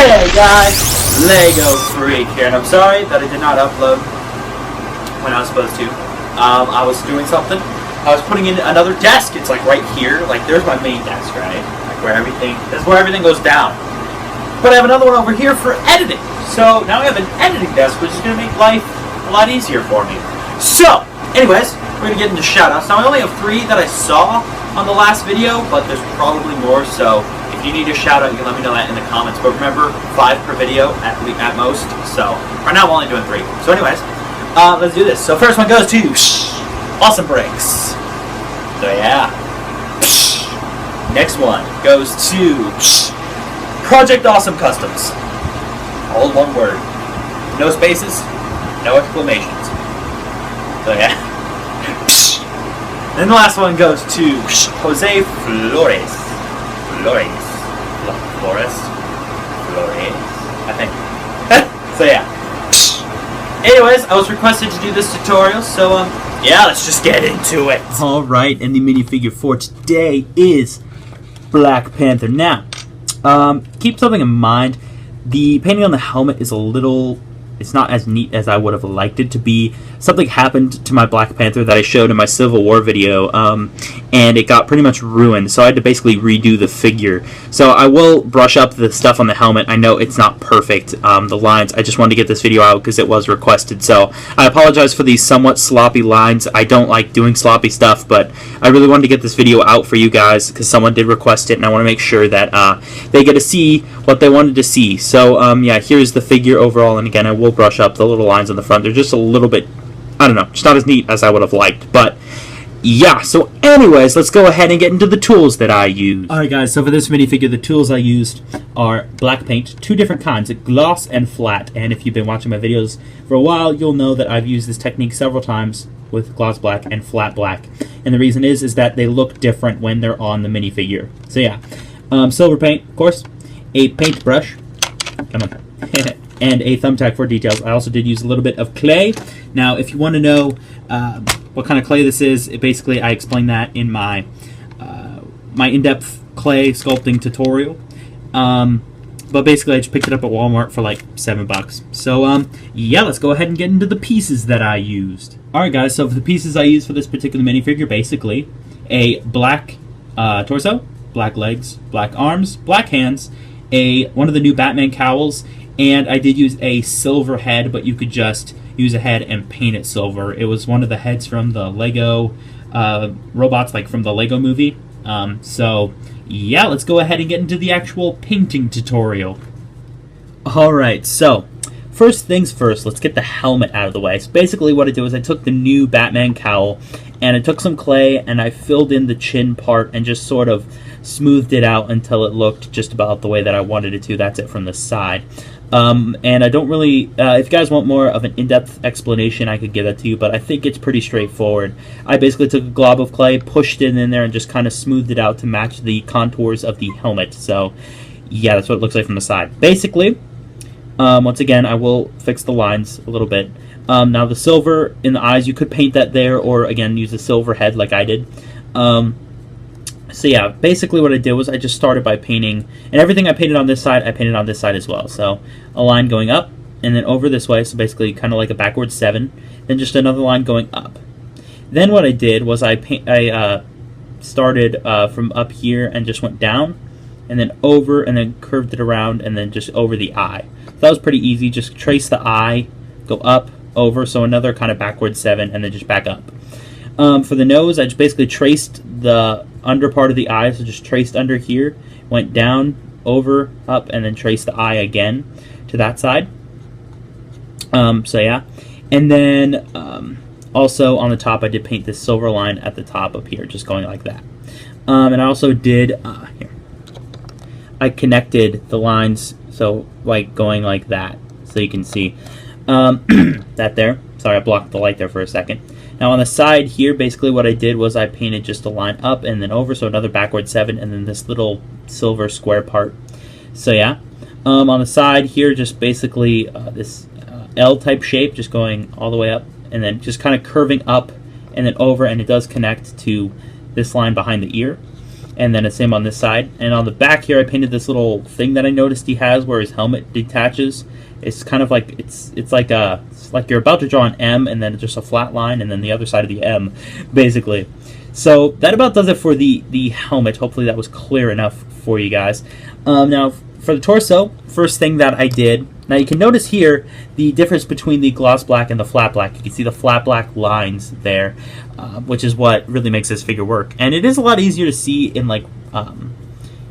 Hey guys, Lego Freak here, and I'm sorry that I did not upload when I was supposed to. I was doing something. I was putting in another desk. It's like right here. Like there's my main desk, right? Like where everything. That's where everything goes down. But I have another one over here for editing. So now I have an editing desk, which is going to make life a lot easier for me. So, anyways, we're going to get into shoutouts. Now I only have 3 that I saw on the last video, but there's probably more. So if you need a shout out, you can let me know that in the comments. But remember, 5 per video at most. So right now I'm only doing 3. So anyways, let's do this. So first one goes to Awesome Breaks. So yeah. Next one goes to Project Awesome Customs. All one word. No spaces, no exclamations. So yeah. Then the last one goes to Jose Flores. I think. So yeah. Anyways, I was requested to do this tutorial, so yeah, let's just get into it. Alright, and the minifigure for today is Black Panther. Now, keep something in mind. The painting on the helmet is a little... It's not as neat as I would have liked it to be. Something happened to my Black Panther that I showed in my Civil War video, and it got pretty much ruined, so I had to basically redo the figure. So I will brush up the stuff on the helmet. I know it's not perfect, the lines. I just wanted to get this video out because it was requested, so I apologize for these somewhat sloppy lines. I don't like doing sloppy stuff, but I really wanted to get this video out for you guys because someone did request it, and I want to make sure that they get to see what they wanted to see. So yeah, here's the figure overall, and again, I will brush up the little lines on the front. They're just a little bit, I don't know, just not as neat as I would have liked, but yeah. So anyways, let's go ahead and get into the tools that I use. Alright guys, so for this minifigure, the tools I used are black paint, 2 different kinds, gloss and flat, and if you've been watching my videos for a while, you'll know that I've used this technique several times with gloss black and flat black, and the reason is that they look different when they're on the minifigure. So yeah, silver paint, of course, a paintbrush, come on, and a thumbtack for details. I also did use a little bit of clay. Now, if you want to know what kind of clay this is, basically I explained that in my my in-depth clay sculpting tutorial. But basically, I just picked it up at Walmart for like $7. So yeah, let's go ahead and get into the pieces that I used. All right, guys. So for the pieces I used for this particular minifigure, basically a black torso, black legs, black arms, black hands, one of the new Batman cowls. And I did use a silver head, but you could just use a head and paint it silver. It was one of the heads from the Lego robots, like from the Lego movie. So yeah, let's go ahead and get into the actual painting tutorial. Alright, so first things first, let's get the helmet out of the way. So basically what I did was I took the new Batman cowl and I took some clay and I filled in the chin part and just sort of smoothed it out until it looked just about the way that I wanted it to. That's it from the side. And I don't really, if you guys want more of an in-depth explanation, I could give that to you, but I think it's pretty straightforward. I basically took a glob of clay, pushed it in there, and just kind of smoothed it out to match the contours of the helmet. So, yeah, that's what it looks like from the side. Basically, once again, I will fix the lines a little bit. Now, the silver in the eyes, you could paint that there, or, again, use a silver head like I did. So yeah, basically what I did was I just started by painting, and everything I painted on this side, I painted on this side as well. So a line going up, and then over this way, so basically kind of like a backwards 7, then just another line going up. Then what I did was I started from up here and just went down, and then over, and then curved it around, and then just over the eye. So that was pretty easy. Just trace the eye, go up, over, so another kind of backwards 7, and then just back up. For the nose, I just basically traced the under part of the eye, so just traced under here, went down, over, up, and then traced the eye again to that side. So yeah, and then also on the top, I did paint this silver line at the top up here, just going like that. And I also did here. I connected the lines, so like going like that, so you can see that there. Sorry, I blocked the light there for a second. Now on the side here, basically what I did was I painted just a line up and then over, so another backward 7, and then this little silver square part. So yeah, on the side here, just basically this L-type shape, just going all the way up, and then just kind of curving up and then over, and it does connect to this line behind the ear. And then the same on this side. And on the back here, I painted this little thing that I noticed he has where his helmet detaches. It's kind of like it's like you're about to draw an M and then just a flat line and then the other side of the M, basically. So that about does it for the helmet. Hopefully that was clear enough for you guys. Now for the torso, first thing that I did. Now you can notice here the difference between the gloss black and the flat black. You can see the flat black lines there, which is what really makes this figure work. And it is a lot easier to see in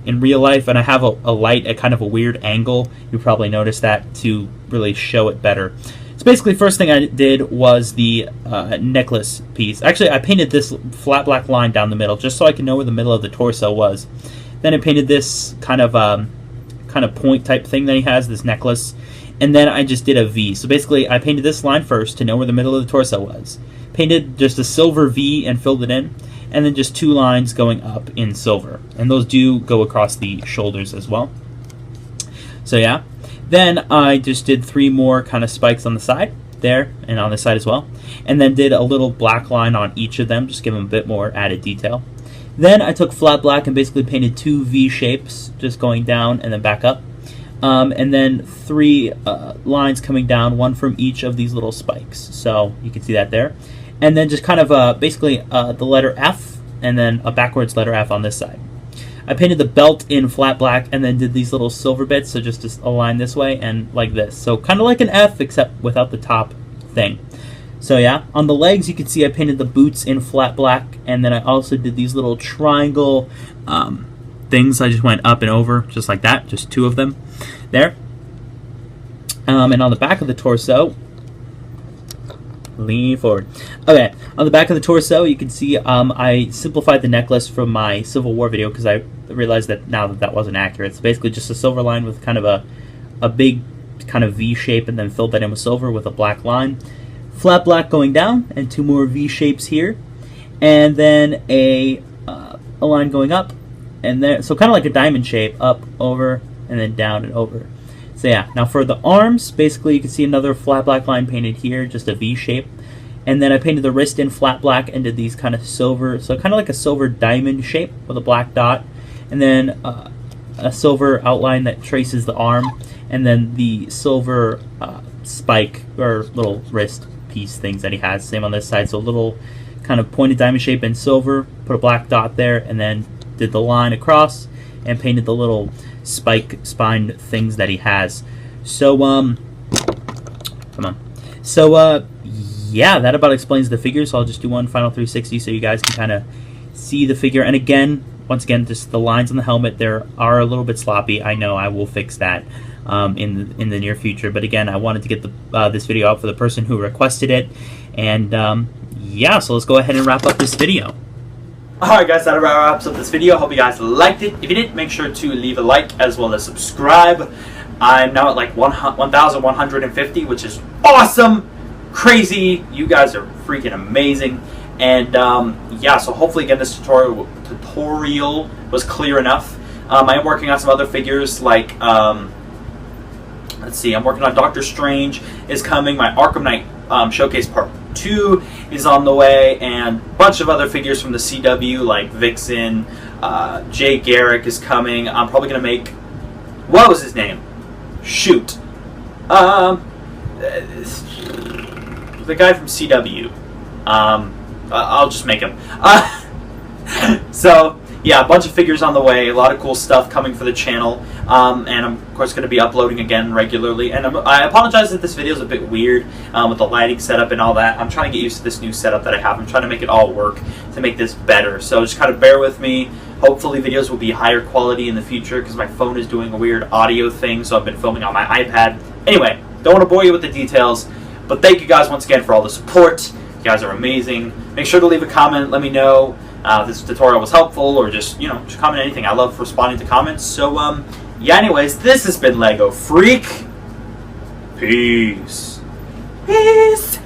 in real life, and I have a light at kind of a weird angle. You probably noticed that to really show it better. So basically, first thing I did was the necklace piece. Actually, I painted this flat black line down the middle just so I could know where the middle of the torso was. Then I painted this kind of point type thing that he has, this necklace, and then I just did a V. So basically, I painted this line first to know where the middle of the torso was. Painted just a silver V and filled it in, and then just 2 lines going up in silver. And those do go across the shoulders as well. So yeah. Then I just did 3 more kind of spikes on the side, there, and on this side as well. And then did a little black line on each of them, just give them a bit more added detail. Then I took flat black and basically painted 2 V shapes, just going down and then back up. And then 3 lines coming down, 1 from each of these little spikes. So you can see that there. And then just kind of basically the letter F, and then a backwards letter F on this side. I painted the belt in flat black and then did these little silver bits, so just a line this way and like this. So kind of like an F, except without the top thing. So yeah, on the legs you can see I painted the boots in flat black, and then I also did these little triangle things. I just went up and over, just like that, just 2 of them there. And on the back of the torso, lean forward. Okay, on the back of the torso, you can see I simplified the necklace from my Civil War video because I realized that now that wasn't accurate. So basically just a silver line with kind of a big kind of V shape, and then filled that in with silver with a black line. Flat black going down, and 2 more V shapes here. And then a line going up, and there, so kind of like a diamond shape, up, over, and then down and over. So yeah, now for the arms, basically you can see another flat black line painted here, just a V shape. And then I painted the wrist in flat black and did these kind of silver, so kind of like a silver diamond shape with a black dot. And then a silver outline that traces the arm, and then the silver spike or little wrist piece things that he has. Same on this side, so a little kind of pointed diamond shape in silver, put a black dot there, and then did the line across and painted the little spike spine things that he has. So come on. So yeah, that about explains the figure. So I'll just do one final 360 so you guys can kind of see the figure. And again, once again, just the lines on the helmet there are a little bit sloppy. I know, I will fix that in the near future. But again, I wanted to get this video out for the person who requested it. And yeah, so let's go ahead and wrap up this video. Alright guys, that wraps up this video. Hope you guys liked it. If you did, make sure to leave a like as well as subscribe. I'm now at like 1,150, which is awesome, crazy. You guys are freaking amazing. And yeah, so hopefully again this tutorial was clear enough. I am working on some other figures like let's see, I'm working on Doctor Strange is coming. My Arkham Knight Showcase Part 2 is on the way, and a bunch of other figures from the CW like Vixen, Jay Garrick is coming. I'm probably going to make, what was his name? Shoot. The guy from CW. I'll just make him. So, yeah, a bunch of figures on the way, a lot of cool stuff coming for the channel, and I'm, of course, going to be uploading again regularly. And I apologize that this video is a bit weird with the lighting setup and all that. I'm trying to get used to this new setup that I have. I'm trying to make it all work to make this better. So just kind of bear with me. Hopefully videos will be higher quality in the future because my phone is doing a weird audio thing, so I've been filming on my iPad. Anyway, don't want to bore you with the details, but thank you guys once again for all the support. You guys are amazing. Make sure to leave a comment. Let me know if this tutorial was helpful, or just, you know, just comment anything. I love responding to comments. So, yeah, anyways, this has been Lego Freak. Peace. Peace.